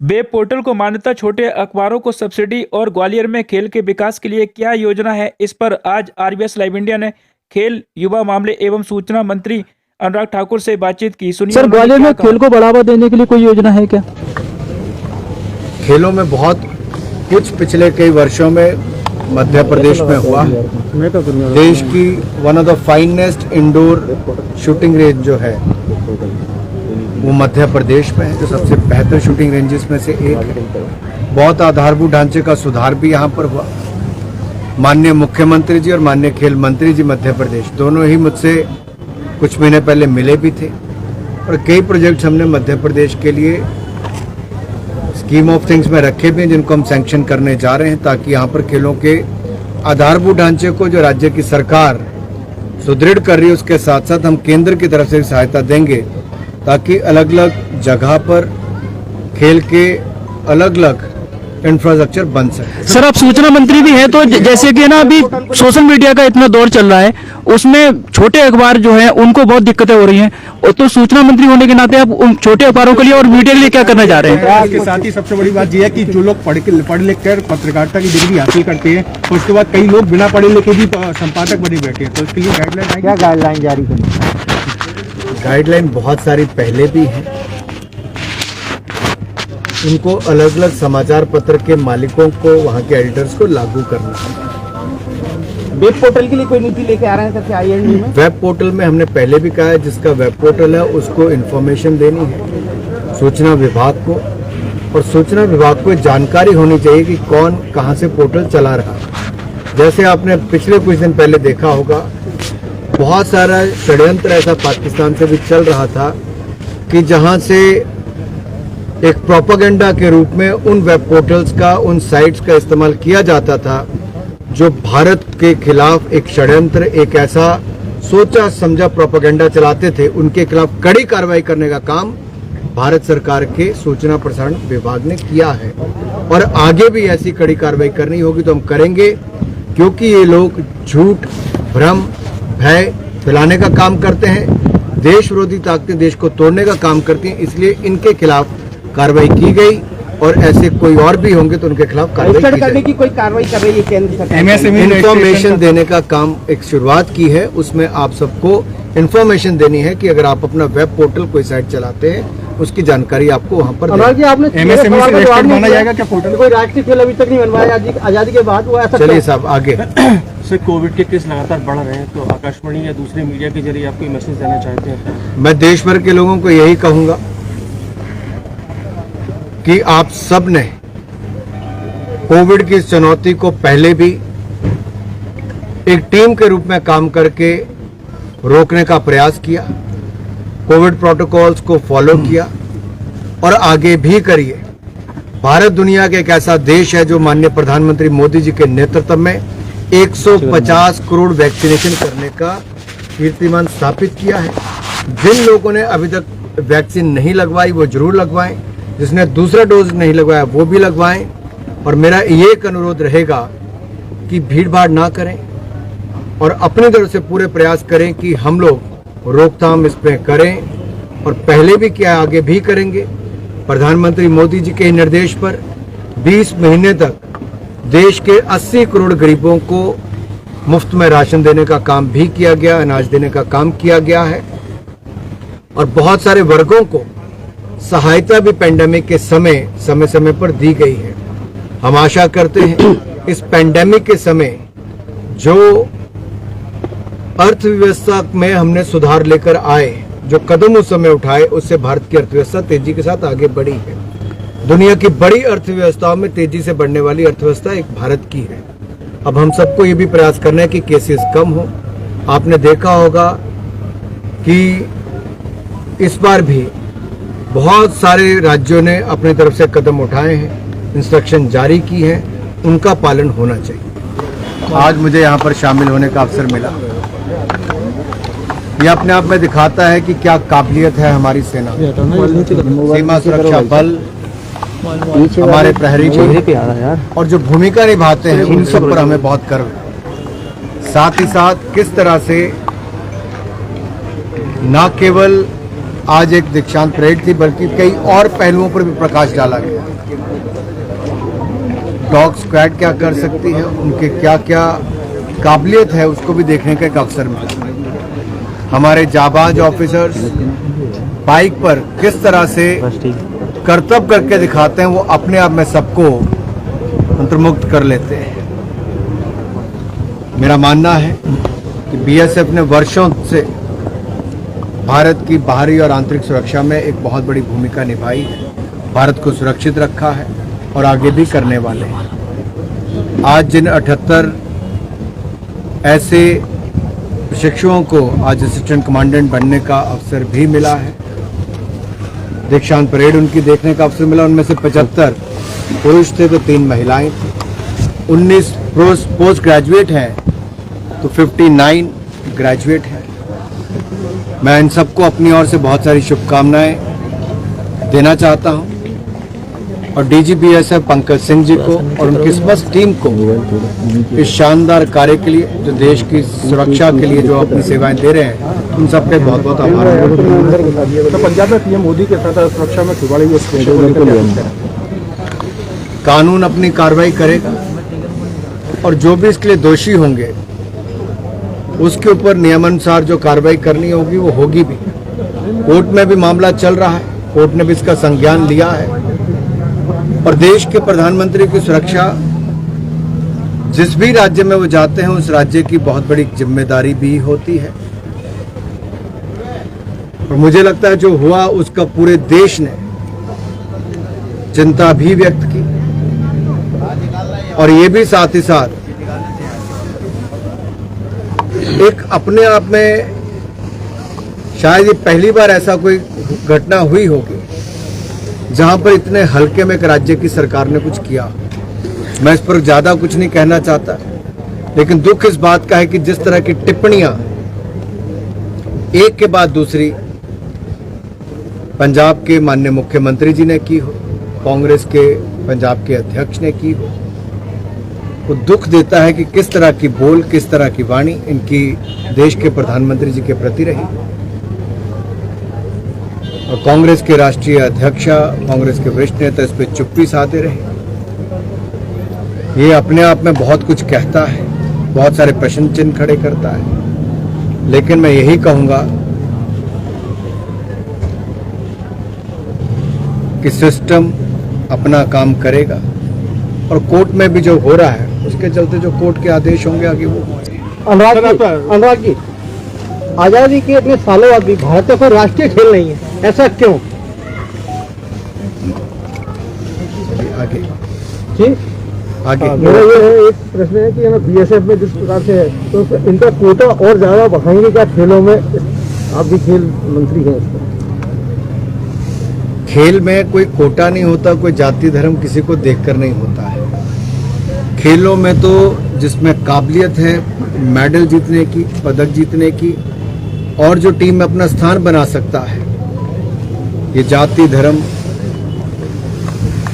Web portal को मान्यता, छोटे अखबारों को सब्सिडी और ग्वालियर में खेल के विकास के लिए क्या योजना है, इस पर आज आरबीएस लाइव इंडिया ने खेल, युवा मामले एवं सूचना मंत्री अनुराग ठाकुर से बातचीत की। सुनिए सर, ग्वालियर में खेल को बढ़ावा देने के लिए कोई योजना है क्या? खेलों में बहुत कुछ पिछले कई वर्षों में मध्य प्रदेश में हुआ। देश की one of the finest indoor shooting range जो है वो मध्य प्रदेश में है, जो सबसे बेहतर शूटिंग रेंजेस में से एक है। बहुत आधारभूत ढांचे का सुधार भी यहाँ पर हुआ। माननीय मुख्यमंत्री जी और माननीय खेल मंत्री जी मध्य प्रदेश दोनों ही मुझसे कुछ महीने पहले मिले भी थे और कई प्रोजेक्ट्स हमने मध्य प्रदेश के लिए स्कीम ऑफ थिंग्स में रखे भी हैं, जिनको हम सैंक्शन करने जा रहे हैं, ताकि यहाँ पर खेलों के आधारभूत ढांचे को जो राज्य की सरकार सुदृढ़ कर रही है उसके साथ साथ हम केंद्र की तरफ से सहायता देंगे, ताकि अलग अलग जगह पर खेल के अलग अलग इंफ्रास्ट्रक्चर बन सके। सर, आप सूचना मंत्री भी हैं, तो जैसे कि ना अभी सोशल मीडिया का इतना दौर चल रहा है, उसमें छोटे अखबार जो हैं उनको बहुत दिक्कतें हो रही हैं, और तो सूचना मंत्री होने के नाते आप उन छोटे अखबारों के लिए और मीडिया के लिए क्या करना चाह रहे हैं? इसके साथ ही सबसे बड़ी बात यह है कि जो लोग पढ़ लिख कर पत्रकारिता की डिग्री हासिल करते हैं, तो उसके बाद कई लोग बिना पढ़े लिखे भी संपादक बने बैठे हैं, तो इसके लिए गाइडलाइन क्या गाइडलाइन जारी करें? गाइडलाइन बहुत सारी पहले भी हैं, उनको अलग अलग समाचार पत्र के मालिकों को, वहाँ के एडिटर्स को लागू करना है। वेब पोर्टल के लिए कोई नीति लेके आ रहे हैं सर क्या आईएनडी में? वेब पोर्टल में हमने पहले भी कहा है, जिसका वेब पोर्टल है उसको इन्फॉर्मेशन देनी है सूचना विभाग को, और सूचना विभाग को जानकारी होनी चाहिए कि कौन कहाँ से पोर्टल चला रहा है। जैसे आपने पिछले कुछ दिन पहले देखा होगा, बहुत सारा षड्यंत्र ऐसा पाकिस्तान से भी चल रहा था कि जहाँ से एक प्रोपेगेंडा के रूप में उन वेब पोर्टल्स का, उन साइट्स का इस्तेमाल किया जाता था जो भारत के खिलाफ एक षड्यंत्र, एक ऐसा सोचा समझा प्रोपेगेंडा चलाते थे। उनके खिलाफ कड़ी कार्रवाई करने का काम भारत सरकार के सूचना प्रसारण विभाग ने किया है, और आगे भी ऐसी कड़ी कार्रवाई करनी होगी तो हम करेंगे, क्योंकि ये लोग झूठ, भ्रम, भय फैलाने का काम करते हैं, देश विरोधी ताकतें देश को तोड़ने का काम करती हैं। इसलिए इनके खिलाफ कार्रवाई की गई, और ऐसे कोई और भी होंगे तो उनके खिलाफ कार्रवाई करने की कोई कार्रवाई कर रही है केंद्र सरकार? इन्फॉर्मेशन देने का काम एक शुरुआत की है, उसमें आप सबको इन्फॉर्मेशन देनी है कि अगर आप अपना वेब पोर्टल कोई साइट चलाते हैं उसकी जानकारी आपको वहाँ पर एमएसएमई से रजिस्टर्ड माना जाएगा क्या पोर्टल? कोई राष्ट्रीय खेल अभी तक नहीं बनवाया आजादी के बाद, वो ऐसा? चलिए साहब आगे। सर, कोविड के केस लगातार बढ़ रहे हैं, तो आकाशवाणी या दूसरे मीडिया के जरिए आप कोई मैसेज देना चाहते हैं? मैं देश भर के लोगों को यही कहूंगा कि आप सब ने कोविड की इस चुनौती को पहले भी एक टीम के रूप में काम करके रोकने का प्रयास किया, कोविड प्रोटोकॉल्स को फॉलो किया और आगे भी करिए। भारत दुनिया के एक ऐसा देश है जो माननीय प्रधानमंत्री मोदी जी के नेतृत्व में 150 करोड़ वैक्सीनेशन करने का कीर्तिमान स्थापित किया है। जिन लोगों ने अभी तक वैक्सीन नहीं लगवाई वो जरूर लगवाएं, जिसने दूसरा डोज नहीं लगवाया वो भी लगवाएं, और मेरा ये एक अनुरोध रहेगा कि भीड़ भाड़ ना करें और अपनी तरफ से पूरे प्रयास करें कि हम लोग रोकथाम इस पे करें, और पहले भी किया, आगे भी करेंगे। प्रधानमंत्री मोदी जी के निर्देश पर 20 महीने तक देश के 80 करोड़ गरीबों को मुफ्त में राशन देने का काम भी किया गया, अनाज देने का काम किया गया है, और बहुत सारे वर्गों को सहायता भी पेंडेमिक के समय पर दी गई है। हम आशा करते हैं इस पेंडेमिक के समय जो अर्थव्यवस्था में हमने सुधार लेकर आए, जो कदम उस समय उठाए, उससे भारत की अर्थव्यवस्था तेजी के साथ आगे बढ़ी है। दुनिया की बड़ी अर्थव्यवस्थाओं में तेजी से बढ़ने वाली अर्थव्यवस्था एक भारत की है। अब हम सबको ये भी प्रयास करना है कि केसेस कम हो। आपने देखा होगा कि इस बार भी बहुत सारे राज्यों ने अपनी तरफ से कदम उठाए हैं, इंस्ट्रक्शन जारी की है, उनका पालन होना चाहिए। आज मुझे यहाँ पर शामिल होने का अवसर मिला, ये अपने आप में दिखाता है कि क्या काबिलियत है हमारी सेना, सीमा सुरक्षा बल, हमारे प्रहरी बल, और जो भूमिका निभाते हैं उन सब पर हमें बहुत गर्व है। साथ ही साथ किस तरह से न केवल आज एक दीक्षांत परेड थी, बल्कि कई और पहलुओं पर भी प्रकाश डाला गया। डॉग स्क्वाड क्या कर सकती है, उनके क्या क्या काबिलियत है, उसको भी देखने का एक अवसर मिला। हमारे जाबाज ऑफिसर्स बाइक पर किस तरह से करतब करके दिखाते हैं, वो अपने आप में सबको मंत्रमुग्ध कर लेते हैं। मेरा मानना है कि बीएसएफ ने वर्षों से भारत की बाहरी और आंतरिक सुरक्षा में एक बहुत बड़ी भूमिका निभाई है, भारत को सुरक्षित रखा है और आगे भी करने वाले हैं। आज जिन 78 ऐसे प्रशिक्षुओं को आज असिस्टेंट कमांडेंट बनने का अवसर भी मिला है, दीक्षांत परेड उनकी देखने का अवसर मिला, उनमें से 75 पुरुष थे तो 3 महिलाएं थी। 19 पोस्ट ग्रेजुएट हैं तो 59 ग्रेजुएट हैं। मैं इन सबको अपनी ओर से बहुत सारी शुभकामनाएं देना चाहता हूं और डीजी बीएसएफ पंकज सिंह जी को और उनकी समस्त टीम को इस शानदार कार्य के लिए, जो देश की सुरक्षा के लिए जो अपनी सेवाएं दे रहे हैं, उन सबके बहुत बहुत आभार। तो पंजाब में पीएम मोदी के साथ सुरक्षा में खिलवाड़ी, कानून अपनी कार्रवाई करेगा और जो भी इसके लिए दोषी होंगे उसके ऊपर नियमानुसार जो कार्रवाई करनी होगी वो होगी भी। कोर्ट में भी मामला चल रहा है, कोर्ट ने भी इसका संज्ञान लिया है और देश के प्रधानमंत्री की सुरक्षा जिस भी राज्य में वो जाते हैं उस राज्य की बहुत बड़ी जिम्मेदारी भी होती है। और मुझे लगता है जो हुआ उसका पूरे देश ने चिंता भी व्यक्त की और ये भी साथ ही साथ एक अपने आप में शायद ये पहली बार ऐसा कोई घटना हुई होगी जहां पर इतने हल्के में एक राज्य की सरकार ने कुछ किया। मैं इस पर ज्यादा कुछ नहीं कहना चाहता, लेकिन दुख इस बात का है कि जिस तरह की टिप्पणियां एक के बाद दूसरी पंजाब के माननीय मुख्यमंत्री जी ने की हो, कांग्रेस के पंजाब के अध्यक्ष ने की हो, वो दुख देता है कि किस तरह की बोल, किस तरह की वाणी इनकी देश के प्रधानमंत्री जी के प्रति रही। और कांग्रेस के राष्ट्रीय अध्यक्षा, कांग्रेस के वरिष्ठ नेता इस पर चुप्पी साधे रहे। ये अपने आप में बहुत कुछ कहता है, बहुत सारे प्रश्न चिन्ह खड़े करता है। लेकिन मैं यही कहूंगा कि सिस्टम अपना काम करेगा और कोर्ट में भी जो हो रहा है उसके चलते जो कोर्ट के आदेश होंगे आगे वो। अनुराग जी, आजादी के इतने सालों बाद भी भारत का कोई राष्ट्रीय खेल नहीं है, ऐसा क्यों? आगे जी आगे मेरा ये है, एक प्रश्न है कि बीएसएफ में जिस प्रकार से है तो इनका कोटा और ज्यादा बढ़ाएंगे क्या खेलों में? आप भी खेल मंत्री हैं, इसमें खेल में कोई कोटा नहीं होता, कोई जाति धर्म किसी को देखकर नहीं होता है। खेलों में तो जिसमें काबिलियत है मेडल जीतने की, पदक जीतने की और जो टीम में अपना स्थान बना सकता है, ये जाति धर्म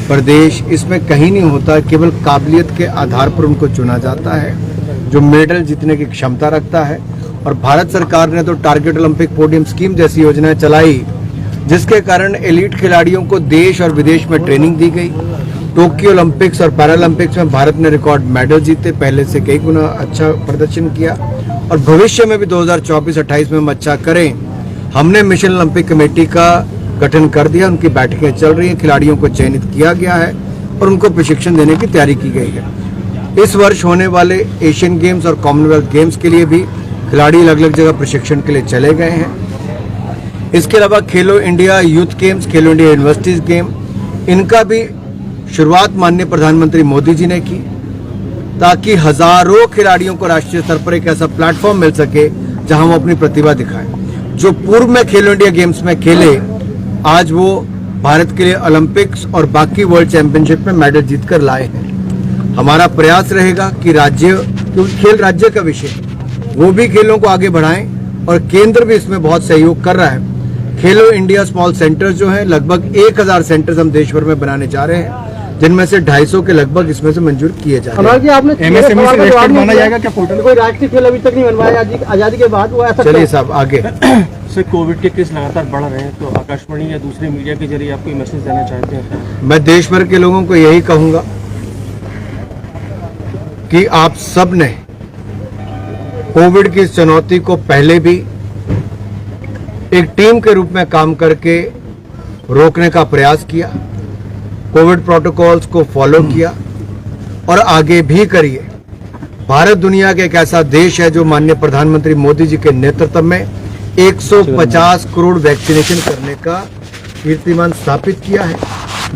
प्रदेश इसमें कहीं नहीं होता। केवल काबिलियत के आधार पर उनको चुना जाता है जो मेडल जीतने की क्षमता रखता है। और भारत सरकार ने तो टारगेट ओलंपिक पोडियम स्कीम जैसी योजनाएं चलाई जिसके कारण एलीट खिलाड़ियों को देश और विदेश में ट्रेनिंग दी गई। टोक्यो ओलंपिक्स और पैरालंपिक्स में भारत ने रिकॉर्ड मेडल जीते, पहले से कई गुना अच्छा प्रदर्शन किया और भविष्य में भी 2024-28 में हम अच्छा करें। हमने मिशन ओलंपिक कमेटी का गठन कर दिया, उनकी बैठकें चल रही हैं, खिलाड़ियों को चयनित किया गया है और उनको प्रशिक्षण देने की तैयारी की गई है। इस वर्ष होने वाले एशियन गेम्स और कॉमनवेल्थ गेम्स के लिए भी खिलाड़ी अलग अलग जगह प्रशिक्षण के लिए चले गए हैं। इसके अलावा खेलो इंडिया यूथ गेम्स, खेलो इंडिया यूनिवर्सिटीज गेम, इनका भी शुरुआत माननीय प्रधानमंत्री मोदी जी ने की ताकि हजारों खिलाड़ियों को राष्ट्रीय स्तर पर एक ऐसा प्लेटफॉर्म मिल सके जहां वो अपनी प्रतिभा दिखाएं। जो पूर्व में खेलो इंडिया गेम्स में खेले, आज वो भारत के लिए ओलंपिक्स और बाकी वर्ल्ड चैंपियनशिप में मेडल जीतकर लाए हैं। हमारा प्रयास रहेगा कि राज्य, क्योंकि खेल राज्य का विषय, वो भी खेलों को आगे बढ़ाएं और केंद्र भी इसमें बहुत सहयोग कर रहा है। खेलो इंडिया स्मॉल सेंटर्स जो हैं, लगभग 1000 सेंटर्स हम देश भर में बनाने जा रहे हैं जिनमें से 250 के लगभग इसमें से मंजूर किए जा रहे हैं। अनुराग जी, आपने MSME से सवाल का जवाब रेस्ट्रिक्ट नहीं माना दिया। जाएगा क्या पोर्टल? कोई राष्ट्रीय खेल अभी तक नहीं बनवाया आजादी के बाद, वो ऐसा चलिए क्यों? साहब आगे। सर, कोविड के केस लगातार बढ़ रहे हैं, तो आकाशवाणी या दूसरे मीडिया के जरिए आप कोई मैसेज देना चाहते हैं? मैं देश भर के लोगों को यही कहूंगा कि आप सब ने कोविड की इस चुनौती को पहले भी एक टीम के रूप में काम करके रोकने का प्रयास किया, कोविड प्रोटोकॉल्स को फॉलो किया और आगे भी करिए। भारत दुनिया का एक ऐसा देश है जो माननीय प्रधानमंत्री मोदी जी के नेतृत्व में 150 करोड़ वैक्सीनेशन करने का कीर्तिमान स्थापित किया है।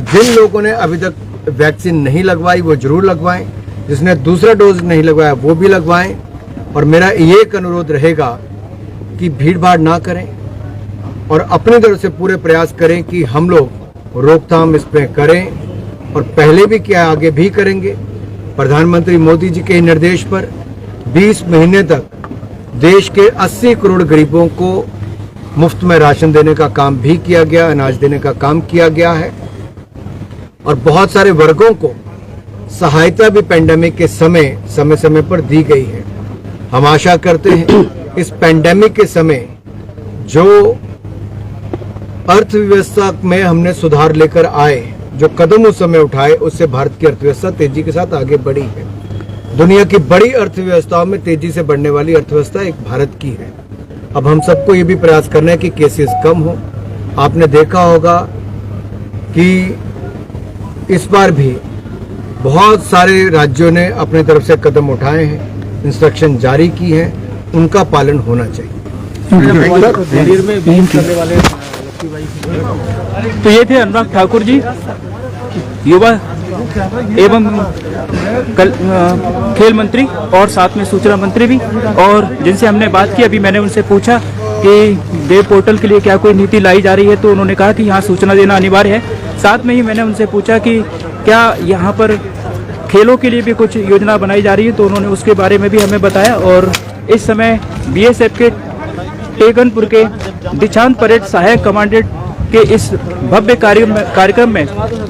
जिन लोगों ने अभी तक वैक्सीन नहीं लगवाई वो जरूर लगवाएं, जिसने दूसरा डोज नहीं लगवाया वो भी लगवाएं। और मेरा ये एक अनुरोध रहेगा कि भीड़ भाड़ ना करें और अपनी तरफ से पूरे प्रयास करें कि हम लोग रोकथाम इस पे करें और पहले भी किया, आगे भी करेंगे। प्रधानमंत्री मोदी जी के निर्देश पर 20 महीने तक देश के 80 करोड़ गरीबों को मुफ्त में राशन देने का काम भी किया गया, अनाज देने का काम किया गया है और बहुत सारे वर्गों को सहायता भी पेंडेमिक के समय समय पर दी गई है। हम आशा करते हैं इस पेंडेमिक के समय जो अर्थव्यवस्था में हमने सुधार लेकर आए, जो कदम उस समय उठाए, उससे भारत की अर्थव्यवस्था तेजी के साथ आगे बढ़ी है। दुनिया की बड़ी अर्थव्यवस्थाओं में तेजी से बढ़ने वाली अर्थव्यवस्था एक भारत की है। अब हम सबको ये भी प्रयास करना है कि केसेस कम हो। आपने देखा होगा कि इस बार भी बहुत सारे राज्यों ने अपनी तरफ से कदम उठाए हैं, इंस्ट्रक्शन जारी की है, उनका पालन होना चाहिए। ग्वालियर में बीम करने वाले तो ये थे अनुराग ठाकुर जी, युवा एवं खेल मंत्री और साथ में सूचना मंत्री भी, और जिनसे हमने बात की। अभी मैंने उनसे पूछा कि वेब पोर्टल के लिए क्या कोई नीति लाई जा रही है, तो उन्होंने कहा कि यहाँ सूचना देना अनिवार्य है। साथ में ही मैंने उनसे पूछा कि क्या यहाँ पर खेलों के लिए भी कुछ योजना बनाई जा रही है, तो उन्होंने उसके बारे में भी हमें बताया। और इस समय BSF के टेकनपुर के दीक्षांत परेड सहायक कमांडेंट के इस भव्य कार्यक्रम में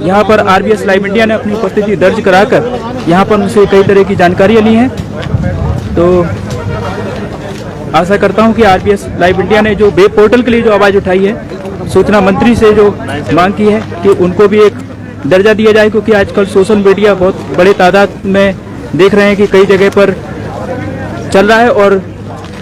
यहाँ पर RBS लाइव इंडिया ने अपनी उपस्थिति दर्ज कराकर यहाँ पर उनसे कई तरह की जानकारियाँ ली हैं। तो आशा करता हूँ कि RBS लाइव इंडिया ने जो वेब पोर्टल के लिए जो आवाज़ उठाई है, सूचना मंत्री से जो मांग की है कि उनको भी एक दर्जा दिया जाए, क्योंकि आजकल सोशल मीडिया बहुत बड़े तादाद में देख रहे हैं कि कई जगह पर चल रहा है और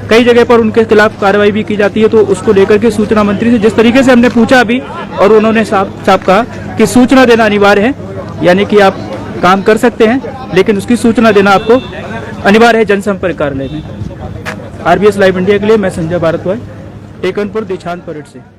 कई जगह पर उनके खिलाफ कार्रवाई भी की जाती है। तो उसको लेकर के सूचना मंत्री से जिस तरीके से हमने पूछा अभी, और उन्होंने साफ कहा कि सूचना देना अनिवार्य है, यानी कि आप काम कर सकते हैं लेकिन उसकी सूचना देना आपको अनिवार्य है जनसंपर्क कार्यालय में। RBS लाइव इंडिया के लिए मैं संजय भारद्वाज, टेकनपुर दीक्षांत परेड से।